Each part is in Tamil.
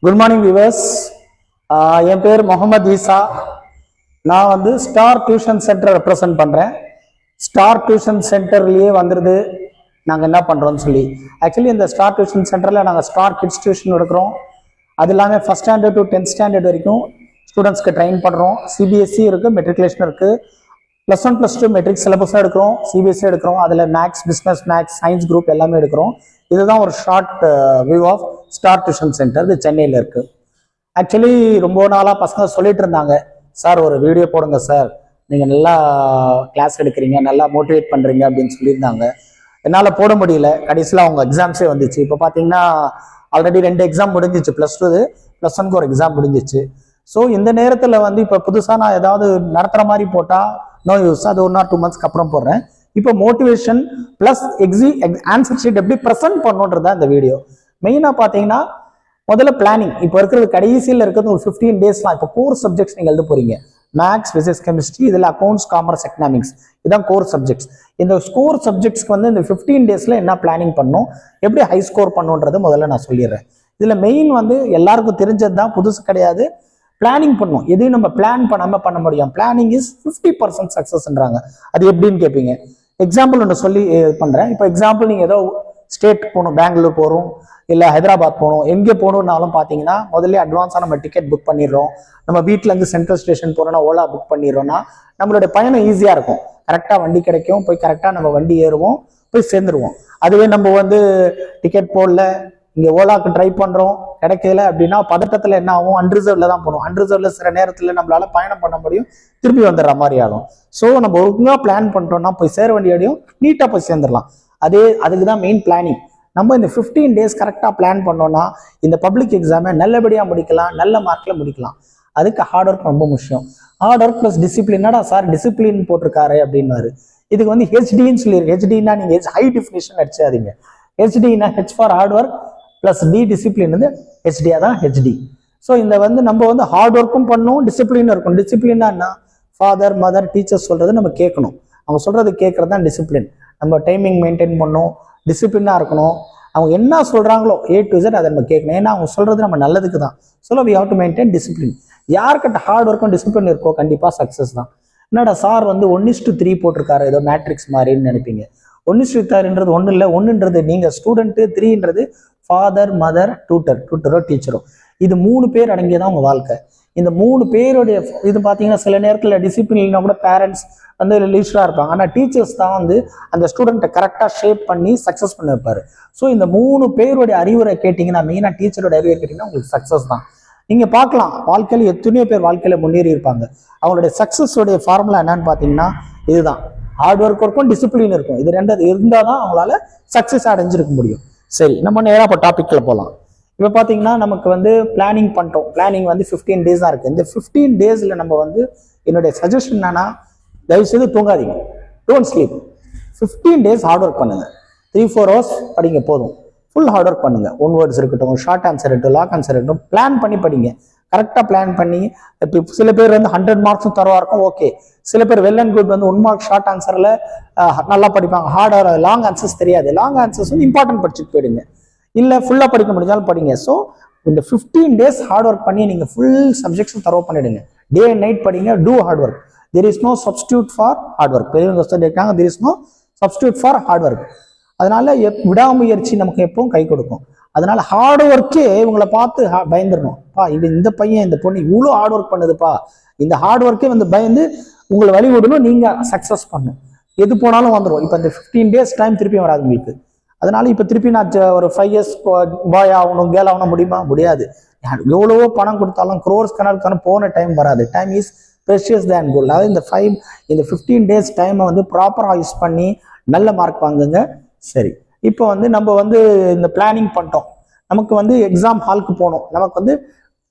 Good morning viewers. என் பேர் முகமது ஈசா. நான் வந்து ஸ்டார் டியூஷன் சென்டர் ரெப்ரசன்ட் பண்ணுறேன். ஸ்டார் டியூஷன் சென்டர்லேயே வந்துடுது நாங்கள் என்ன பண்ணுறோம்னு சொல்லி. ஆக்சுவலி இந்த ஸ்டார் டியூஷன் சென்டரில் நாங்கள் ஸ்டார் கிட்ஸ் டியூஷன் எடுக்கிறோம். அது இல்லாமல் first standard to 10th standard வரைக்கும் ஸ்டூடெண்ட்ஸ்க்கு ட்ரெயின் பண்ணுறோம். சிபிஎஸ்சி இருக்குது, மெட்ரிகுலேஷன் இருக்குது, +1 +2 மெட்ரிக் சிலபஸும் எடுக்கிறோம், சிபிஎஸ்சி எடுக்கிறோம். அதில் maths, business maths, science group எல்லாமே எடுக்கிறோம். இதுதான் ஒரு short view of star tuition centre. இது சென்னையில் இருக்குது. ஆக்சுவலி ரொம்ப நாளாக பசங்க சொல்லிட்டு இருந்தாங்க, சார் ஒரு வீடியோ போடுங்க சார், நீங்கள் நல்லா கிளாஸ் எடுக்கிறீங்க, நல்லா மோட்டிவேட் பண்ணுறீங்க அப்படின்னு சொல்லியிருந்தாங்க. என்னால் போட முடியல. கடைசியில் அவங்க எக்ஸாம்ஸே வந்துச்சு. இப்போ பார்த்தீங்கன்னா ஆல்ரெடி 2 எக்ஸாம் முடிஞ்சிச்சு. +2 +1க்கு ஒரு எக்ஸாம் முடிஞ்சிச்சு. ஸோ இந்த நேரத்தில் வந்து இப்போ புதுசாக நான் ஏதாவது நடத்துகிற மாதிரி போட்டால் நோ யூஸ். அது 1 or 2 months அப்புறம் போடுறேன். இப்போ மோட்டிவேஷன் ப்ளஸ் ஆன்சர் ஷீட் எப்படி ப்ரெசென்ட் பண்ணுன்றதா இந்த வீடியோ. மெயினாக பார்த்தீங்கன்னா முதல்ல பிளானிங். இப்போ இருக்கிறது கடைசியில் இருக்கிறது ஒரு 15 daysலாம். இப்போ கோர் சப்ஜெக்ட்ஸ் நீங்கள் எழுத போறீங்க. மேக்ஸ், பிசிக்ஸ், கெமிஸ்ட்ரி, இதில் அக்கௌண்ட்ஸ், காமர்ஸ், எக்கனாமிக்ஸ், இதான் கோர் சப்ஜெக்ட்ஸ். இந்த கோர் சப்ஜெக்ட்ஸ்க்கு வந்து இந்த 15 daysல என்ன பிளானிங் பண்ணணும், எப்படி ஹை ஸ்கோர் பண்ணுன்றதை முதல்ல நான் சொல்லிடுறேன். இதில் மெயின் வந்து எல்லாருக்கும் தெரிஞ்சது தான், புதுசு கிடையாது. பிளானிங் பண்ணும். எதையும் நம்ம பிளான் பண்ணாம பண்ண முடியும். Planning is 50% சக்சஸ்ன்றாங்க. அது எப்படின்னு கேட்பீங்க. எக்ஸாம்பிள் ஒன்று சொல்லி பண்றேன். இப்போ எக்ஸாம்பிள் நீங்கள் ஏதோ ஸ்டேட் போகணும், பெங்களூர் போகிறோம், இல்லை ஹைதராபாத் போகணும், எங்கே போகணுன்னாலும் பார்த்தீங்கன்னா முதல்ல அட்வான்ஸாக நம்ம டிக்கெட் புக் பண்ணிடுறோம். நம்ம வீட்டிலேருந்து சென்ட்ரல் ஸ்டேஷன் போகிறோன்னா ஓலா புக் பண்ணிடுறோம்னா நம்மளுடைய பயணம் ஈஸியாக இருக்கும். கரெக்டாக வண்டி கிடைக்கும், போய் கரெக்டாக நம்ம வண்டி ஏறுவோம், போய் சேர்ந்துருவோம். அதுவே நம்ம வந்து டிக்கெட் போடல, இங்கே ஓலாக்கு ட்ரை பண்ணுறோம், கிடைக்கல அப்படின்னா பதட்டத்தில் என்ன ஆகும், அன்ரிசர்வ்ல தான் போகணும். அன்ரிசர்வ்ல சில நேரத்தில் நம்மளால பயணம் பண்ண முடியும், திரும்பி வந்துடுற மாதிரி ஆகும். ஸோ நம்ம ஒழுங்காக பிளான் பண்ணிட்டோம்னா போய் சேர வேண்டியடையும் நீட்டாக போய் சேர்ந்துடலாம். அதுக்கு தான் மெயின் பிளானிங். நம்ம இந்த 15 days கரெக்டாக பிளான் பண்ணோம்னா இந்த பப்ளிக் எக்ஸாமை நல்லபடியாக முடிக்கலாம், நல்ல மார்க்கில் முடிக்கலாம். அதுக்கு ஹார்ட் ஒர்க் ரொம்ப முக்கியம். ஹார்ட் ஒர்க் ப்ளஸ் டிசிப்ளினடா சார் டிசிப்ளின் போட்டிருக்காரு அப்படின்னாரு. இதுக்கு வந்து ஹெச்டின்னு சொல்லியிருக்கு. ஹெச்டின்னா நீங்கள் ஹை டிஃபினிஷன் அடிச்சாதீங்க. ஹெச்டினா H for hard work plus D discipline வந்து ஹெச்டியா தான் ஹெச்டி. ஸோ இந்த வந்து நம்ம வந்து ஹார்ட் ஒர்க்கும் பண்ணணும், டிசிப்ளினும் இருக்கும். டிசிப்ளினா என்ன, ஃபாதர் மதர் டீச்சர்ஸ் சொல்றது நம்ம கேட்கணும். அவங்க சொல்றது கேட்கறது தான் டிசிப்ளின். நம்ம டைமிங் மெயின்டைன் பண்ணணும், டிசிப்ளினாக இருக்கணும். அவங்க என்ன சொல்றாங்களோ A to Z அதை நம்ம கேட்கணும். ஏன்னா அவங்க சொல்றது நம்ம நல்லதுக்கு தான். So we have to maintain discipline. யார்கிட்ட ஹார்ட் ஒர்க்கும் டிசிப்ளின் இருக்கோ கண்டிப்பாக சக்ஸஸ் தான். என்னடா சார் வந்து 1:3 போட்டிருக்காரு, ஏதோ மேட்ரிக்ஸ் மாதிரின்னு நினைப்பீங்க. 1:3 ஒன்றும் இல்லை. 1ன்றது நீங்கள் ஸ்டூடெண்ட்டு, 3ன்றது ஃபாதர் மதர் டியூட்டரோ டீச்சரோ. இது 3 பேர் அடங்கியதான் உங்கள் வாழ்க்கை. இந்த 3 பேருடைய இது பார்த்தீங்கன்னா சில நேரத்தில் டிசிப்ளின்னா கூட பேரண்ட்ஸ் வந்து லீஸ்டாக இருப்பாங்க. ஆனால் டீச்சர்ஸ் தான் வந்து அந்த ஸ்டூடெண்ட்டை கரெக்டாக ஷேப் பண்ணி சக்ஸஸ் பண்ண வைப்பாரு. ஸோ இந்த 3 பேருடைய அறிவுரை கேட்டிங்கன்னா, மெயினாக டீச்சரோட அறிவுரை கேட்டிங்கன்னா உங்களுக்கு சக்ஸஸ் தான். நீங்கள் பார்க்கலாம் வாழ்க்கையில் எத்தனையோ பேர் வாழ்க்கையில் முன்னேறி இருப்பாங்க. அவங்களுடைய சக்ஸஸோடைய ஃபார்முலா என்னன்னு பார்த்தீங்கன்னா இதுதான். ஹார்ட் ஒர்க் இருக்கும், டிசிப்ளின் இருக்கும். இது 2 இருந்தால் தான் அவங்களால சக்ஸஸ் அடைஞ்சிருக்க முடியும். சரி, நம்ம நேராக இப்போ டாபிக்கில் போகலாம். இப்போ பார்த்தீங்கன்னா நமக்கு வந்து பிளானிங் பண்ணிட்டோம். பிளானிங் வந்து 15 days தான் இருக்குது. இந்த 15 daysல நம்ம வந்து என்னுடைய சஜஷன் என்னன்னா, தயவுசெய்து தூங்காதீங்க, don't sleep. 15 days hard work பண்ணுங்க. 3-4 hours படிங்க போதும். ஃபுல் ஹார்ட் ஒர்க் பண்ணுங்க. 1 words இருக்கட்டும், ஷார்ட் ஆன்சர் இருக்கட்டும், லாங் ஆன்சர் இருக்கட்டும், பிளான் பண்ணி படிங்க. கரெக்டாக பிளான் பண்ணி. இப்போ சில பேர் வந்து 100 marks தரவா இருக்கும், ஓகே. சில பேர் வெல் அண்ட் குட் வந்து 1 mark ஷார்ட் ஆன்சரில் நல்லா படிப்பாங்க. ஹார்டர் லாங் ஆன்சர்ஸ் தெரியாது. லாங் ஆன்சர்ஸ் வந்து இம்பார்ட்டன்ட் படிச்சுட்டு போயிடுங்க. இல்லை ஃபுல்லாக படிக்க முடிஞ்சாலும் படிங்க. ஸோ இந்த 15 days ஹார்ட் ஒர்க் பண்ணி நீங்கள் ஃபுல் சப்ஜெக்ட்ஸும் தரவு பண்ணிடுங்க. டே அண்ட் நைட் படிங்க. Do hard work. There is no substitute for hard work. பெரியவங்க சொல்லியிருக்காங்க, there is no substitute for hard work. அதனால விடாமுயற்சி நமக்கு எப்பவும் கை கொடுக்கும். அதனால ஹார்ட் ஒர்க்கே இவங்களை பார்த்து பயந்துடணும். இந்த பையன் இந்த பொண்ணு இவ்வளோ ஹார்ட் ஒர்க் பண்ணுதுப்பா, இந்த ஹார்ட் ஒர்க்கே வந்து பயந்து உங்களை வழி விடணும். நீங்கள் சக்ஸஸ் பண்ணணும். எது போனாலும் வந்துடும். இப்போ இந்த 15 days டைம் திருப்பி வராது உங்களுக்கு. அதனால இப்போ திருப்பி நான் ஒரு 5 years பாய் ஆகணும், கேர்ள் ஆகணும் முடியாது. எவ்வளவோ பணம் கொடுத்தாலும் க்ரோர்ஸ் கணக்கு போன டைம் வராது. Time is precious than gold. அதாவது இந்த 15 days டைமை வந்து ப்ராப்பராக யூஸ் பண்ணி நல்ல மார்க் வாங்குங்க. சரி, இப்போ வந்து நம்ம வந்து இந்த பிளானிங் பண்ணிட்டோம். நமக்கு வந்து எக்ஸாம் ஹாலுக்கு போகணும். நமக்கு வந்து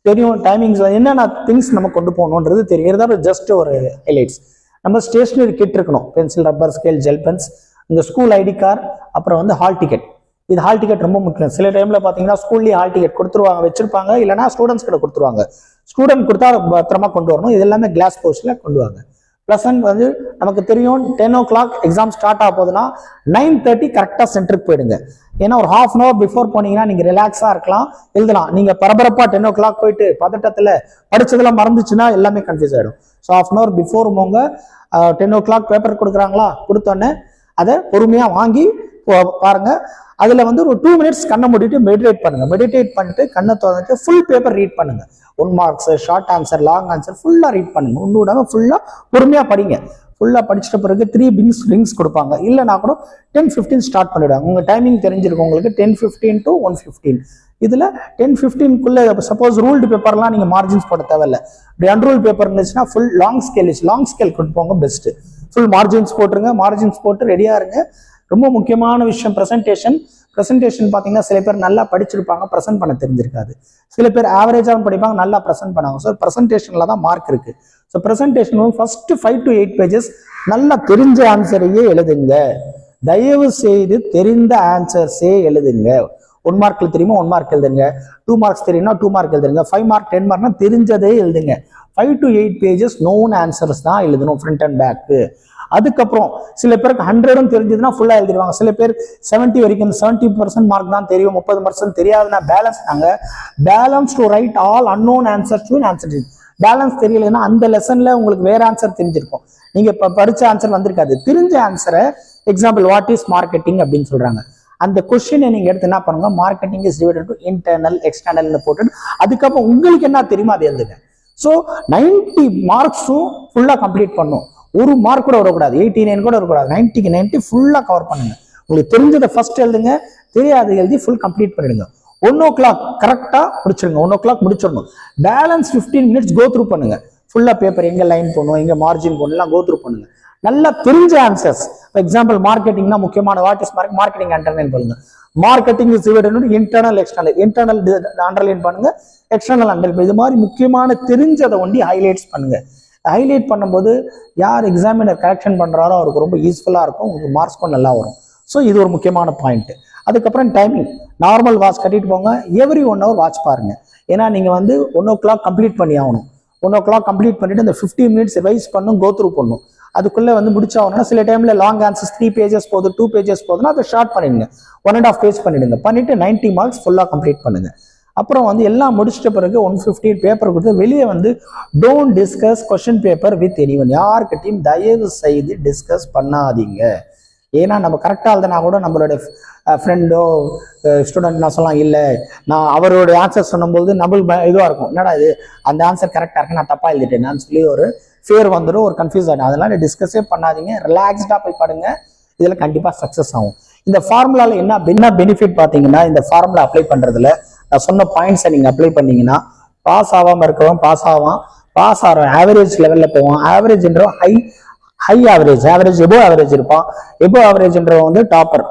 தெரியும் டைமிங்ஸ் என்னென்ன திங்ஸ் நம்ம கொண்டு போகணுன்றது தெரியும். இருந்தாலும் ஜஸ்ட் ஒரு ஹைலைட்ஸ். நம்ம ஸ்டேஷனரி கிட் இருக்கணும். Pencil, rubber, scale, gel pens, இந்த ஸ்கூல் ஐடி கார்டு, அப்புறம் வந்து ஹால் டிக்கெட். இது ஹால் டிக்கெட் ரொம்ப முக்கியம். சில டைம்ல பார்த்தீங்கன்னா ஸ்கூல்லேயே ஹால் டிக்கெட் கொடுத்துருவாங்க, வச்சிருப்பாங்க. இல்லைனா ஸ்டூடெண்ட்ஸ் கிட்ட கொடுத்துருவாங்க. ஸ்டூடெண்ட் கொடுத்தா பத்திரமா கொண்டு வரணும். இது எல்லாமே கிளாஸ் போஸ்ட்ல கொண்டு வாங்க. ப்ளசன்ட் வந்து நமக்கு தெரியும் 10 o'clock எக்ஸாம் ஸ்டார்ட் ஆக போகுதுன்னா 9:30 கரெக்டாக சென்டருக்கு போயிடுங்க. ஏன்னா ஒரு ½ hour பிஃபோர் போனீங்கன்னா நீங்கள் ரிலாக்ஸாக இருக்கலாம், எழுதலாம். நீங்கள் பரபரப்பாக 10 o'clock போயிட்டு பதட்டத்தில் படிச்சதெல்லாம் மறந்துச்சுன்னா எல்லாமே கன்ஃபியூஸ் ஆகிடும். ஸோ ½ hour பிஃபோர் போங்க. 10 o'clock பேப்பர் கொடுக்குறாங்களா, கொடுத்தோன்னே அதை பொறுமையாக வாங்கி பாருங்க. அதில் வந்து ஒரு 2 minutes கண்ணை மூடிட்டு மெடிடேட் பண்ணுங்க. மெடிடேட் பண்ணிட்டு கண்ணை திறந்துட்டு ஃபுல் பேப்பர் ரீட் பண்ணுங்க. 1 marks, short answer, long answer ஃபுல்லாக ரீட் பண்ணுங்க. ஒன்று விடாம ஃபுல்லாக பொறுமையாக படிங்க. ஃபுல்லாக படிச்சிட்ட பிறகு 3 ரிங்ஸ் கொடுப்பாங்க. இல்லைனா கூட 10:15 ஸ்டார்ட் பண்ணிவிடுவாங்க. உங்கள் டைமிங் தெரிஞ்சிருக்கும் உங்களுக்கு 10:15 to 1:15. இதில் 10:15க்குள்ளே சப்போஸ் ரூல்டு பேப்பர்லாம் நீங்கள் மார்ஜின்ஸ் போட தேவையில்லை. இப்படி அன்ரூல் பேப்பர் இருந்துச்சுன்னா ஃபுல் லாங் ஸ்கேல் கொண்டு போங்க பெஸ்ட்டு. ஃபுல் மார்ஜின்ஸ் போட்டுருங்க. மார்ஜின்ஸ் போட்டு ரெடியாக இருங்க. ரொம்ப முக்கியமான விஷயம் ப்ரெசன்டேஷன் பார்த்தீங்கன்னா சில பேர் நல்லா படிச்சிருப்பாங்க, ப்ரெசென்ட் பண்ண தெரிஞ்சிருக்காது. சில பேர் ஆவரேஜாகவும் படிப்பாங்க, நல்லா ப்ரெசென்ட் பண்ணுவாங்க. ஸோ ப்ரெசன்டேஷனில் தான் மார்க் இருக்கு. So presentation first 5 to 8 pages நல்லா தெரிஞ்ச ஆன்சரையே எழுதுங்க. தயவு செய்து தெரிந்த ஆன்சர்ஸே எழுதுங்க. 1 mark தெரியுமா 1 mark எழுதுங்க. 2 marks தெரியும்னா 2 mark எழுதுங்க. 5 mark 10 markனா தெரிஞ்சதே எழுதுங்க. 5 to 8 pages நோன் ஆன்சர்ஸ் தான் எழுதணும், ஃப்ரண்ட் அண்ட் பேக்கு. அதுக்கப்புறம் சில பேருக்கு 100 தெரிஞ்சதுன்னா ஃபுல்லா எழுதிடுவாங்க. சில பேர் 70 வரைக்கும் 70% மார்க் தான் தெரியும், 30% தெரியாதுன்னா balance to write all unknown answers to answer. Balance தெரியலைன்னா அந்த லெசன்ல உங்களுக்கு வேற ஆன்சர் தெரிஞ்சிருக்கும், நீங்க இப்ப படிச்ச ஆன்சர் வந்திருக்காது. தெரிஞ்ச ஆன்சரை எக்ஸாம்பிள் வாட் இஸ் மார்க்கெட்டிங் அப்படின்னு சொல்றாங்க. அந்த கொஸ்டினை நீங்க எடுத்து என்ன பண்ணுங்க, marketing is divided to internal external போட்டு அதுக்கப்புறம் உங்களுக்கு என்ன தெரியுமோ அதை எழுதுங்க. ஸோ 90 மார்க்ஸும் ஃபுல்லா கம்ப்ளீட் பண்ணும். 1 mark கூட வரக்கூடாது, 89 கூட வரக்கூடாது. 90க்கு 90 ஃபுல்லா கவர் பண்ணுங்க. உங்களுக்கு தெரிஞ்சதை ஃபர்ஸ்ட் எழுதுங்க, தெரியாத எழுதி ஃபுல் கம்ப்ளீட் பண்ணிடுங்க. 1 o'clock கரெக்டா முடிச்சிருங்க. 1 o'clock முடிச்சிடணும். பேலன்ஸ் 15 minutes கோ த்ரூ பண்ணுங்க. ஃபுல்லா பேப்பர் எங்க லைன் போடணும், எங்க மார்ஜின் போடணும் எல்லாம் கோ த்ரூ பண்ணுங்க. நல்லா தெரிஞ்ச ஆன்சர்ஸ். எக்ஸாம்பிள் மார்க்கெட்டிங்னா முக்கியமான வாட் இஸ் மார்க்கெட்டிங் அண்டர்லைன் பண்ணுங்க. Marketing is divided internal external. Internal underline பண்ணுங்க, எக்ஸ்டர்னல் அண்டர்லைன். இது மாதிரி முக்கியமான தெரிஞ்சதை ஒண்டி ஹைலைட்ஸ் பண்ணுங்க. ஹைலைட் பண்ணும்போது யார் எக்ஸாமினர் கரெக்ஷன் பண்றாரோ அவருக்கு ரொம்ப யூஸ்ஃபுல்லா இருக்கும், உங்களுக்கு மார்க்ஸும் நல்லா வரும். ஸோ இது ஒரு முக்கியமான பாயிண்ட். அதுக்கப்புறம் டைமிங் நார்மல் வாட்ச் கட்டிட்டு போங்க. எவ்ரி 1 hour வாட்ச் பாருங்க. ஏன்னா நீங்க வந்து 1 o'clock கம்ப்ளீட் பண்ணி ஆகணும். 1 o'clock கம்ப்ளீட் பண்ணிட்டு இந்த 15 minutes ரிவைஸ் பண்ணும், கோ த்ரூ பண்ணும். அதுக்குள்ள வந்து முடிச்சாகணும்னா சில டைம்ல லாங் ஆன்சர்ஸ் 3 pages போகுது, 2 pages போகுதுன்னா அதை ஷார்ட் பண்ணிடுங்க, 1.5 page பண்ணிடுங்க. பண்ணிட்டு 90 marks ஃபுல்லா கம்ப்ளீட் பண்ணுங்க. அப்புறம் வந்து எல்லாம் முடிச்சிட்ட பிறகு 115 பேப்பர் கொடுத்து வெளியே வந்து don't discuss question paper with anyone. யார்கிட்டையும் தயவு செய்து டிஸ்கஸ் பண்ணாதீங்க. ஏன்னா நம்ம கரெக்டாக எழுதுனா கூட நம்மளோட ஃப்ரெண்டோ ஸ்டூடெண்ட் நான் சொல்லலாம், இல்லை நான் அவரோட ஆன்சர் சொன்னும்போது நம்மளுக்கு இதுவாக இருக்கும், என்னடா இது அந்த ஆன்சர் கரெக்டாக இருக்கு நான் தப்பாக எழுதிட்டேன் நான் சொல்லி ஒரு ஃபியர் வந்துடும், ஒரு கன்ஃபியூஸ் ஆகிடும். அதெல்லாம் டிஸ்கஸே பண்ணாதீங்க, ரிலாக்ஸ்டாக போய் பாடுங்க. இதில் கண்டிப்பாக சக்ஸஸ் ஆகும். இந்த ஃபார்முலாவில் என்ன பெனிஃபிட் பார்த்தீங்கன்னா, இந்த ஃபார்முலா அப்ளை பண்ணுறதுல நான் சொன்ன பாயிண்ட்ஸை நீங்கள் அப்ளை பண்ணீங்கன்னா பாஸ் ஆகாமல் இருக்கவும் பாஸ் ஆவான், பாஸ் ஆகிறோம் ஆவரேஜ் லெவலில் போவான். ஆவரேஜ்ன்ற ஹை ஆவரேஜ் எபோ ஆவரேஜ் இருப்பான். எபோ ஆவரேஜ்ன்றவன் வந்து டாப்பர்,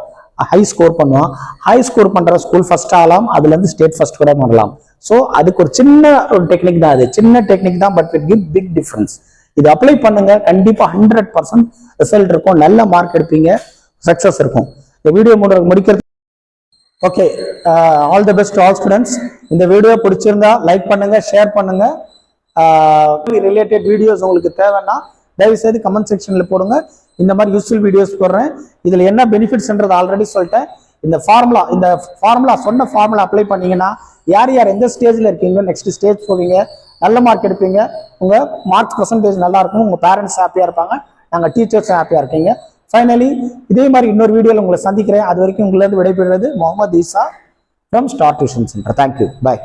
ஹை ஸ்கோர் பண்ணுவான். ஹை ஸ்கோர் பண்ற ஸ்கூல் ஃபர்ஸ்ட் ஆகலாம், அதுல இருந்து ஸ்டேட் ஃபர்ஸ்ட் கூட பண்ணலாம். ஸோ அதுக்கு ஒரு சின்ன ஒரு டெக்னிக் தான், அது சின்ன டெக்னிக் தான், but it give big difference. இது அப்ளை பண்ணுங்க, கண்டிப்பா 100% ரிசல்ட் இருக்கும், நல்ல மார்க் எடுப்பீங்க, சக்சஸ் இருக்கும். இந்த வீடியோ முடிக்கிறது. Okay, all the best all students. இந்த வீடியோ பிடிச்சிருந்தா லைக் பண்ணுங்க, ஷேர் பண்ணுங்க. ரிலேட்டட் வீடியோஸ் உங்களுக்கு தேவைன்னா தயவு செய்து கமெண்ட் செக்ஷன்ல போடுங்க. இந்த மாதிரி யூஸ்ஃபுல் வீடியோஸ் போடுறேன். இதுல என்ன பெனிஃபிட்ஸ்ன்றது ஆல்ரெடி சொல்லிட்டேன். இந்த ஃபார்முலா சொன்ன ஃபார்முலா அப்ளை பண்ணீங்கன்னா யார் எந்த ஸ்டேஜ்ல இருக்கீங்க, நெக்ஸ்ட் ஸ்டேஜ் போவீங்க, நல்ல மார்க் எடுப்பீங்க, உங்க மார்க் பர்சன்டேஜ் நல்லா இருக்கும், உங்க பேரண்ட்ஸ் ஹாப்பியா இருப்பாங்க, நாங்க டீச்சர்ஸ் ஹாப்பியா இருக்கீங்க. ஃபைனலி இதே மாதிரி இன்னொரு வீடியோல உங்களை சந்திக்கிறேன். அது வரைக்கும் உங்களிருந்து விடைபெறுவது Mohammed Isa from star tuition centre. Thank you, bye.